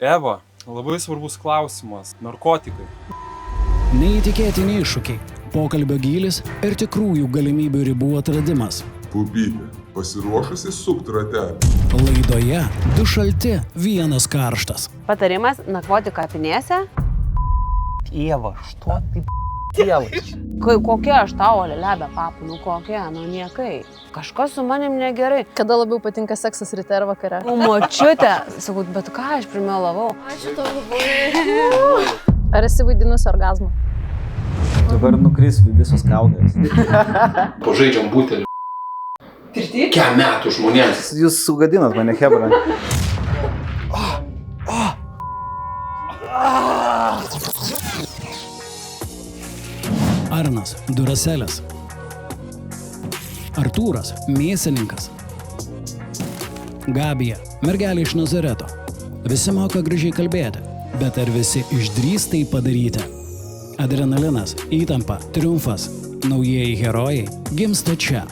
Eva, labai svarbus klausimas. Narkotikai. Neįtikėtini iššūkiai, pokalbio gylis ir tikrųjų galimybių ribų atradimas. Pupytė, pasiruošusi sukti ratelį. Laidoje du šalti, vienas karštas. Patarimas nakvoti kapinėse. Eva, что ты делаешь? Kokie aš tau, lelebė, papu, kokie, niekai. Kažkas su manim negerai. Kada labiau patinka seksas ryte ar vakare? Močiutė, sakau, bet ką aš primelavau? Ačiū tau labai. Ar esi vaidinusi orgazmą? Dabar nukris visos kaukės. Pažaidžiam butelį. Pirty? Kiek metų žmonėms? Jūs sugadinat mane, hebra. Arnas, Duraselis. Artūras, mėsininkas. Gabija, mergelė iš Nazareto. Visi moka gražiai kalbėti, bet ar visi išdrįs tai padaryti? Adrenalinas, įtampa, triumfas. Naujieji herojai gimsta čia.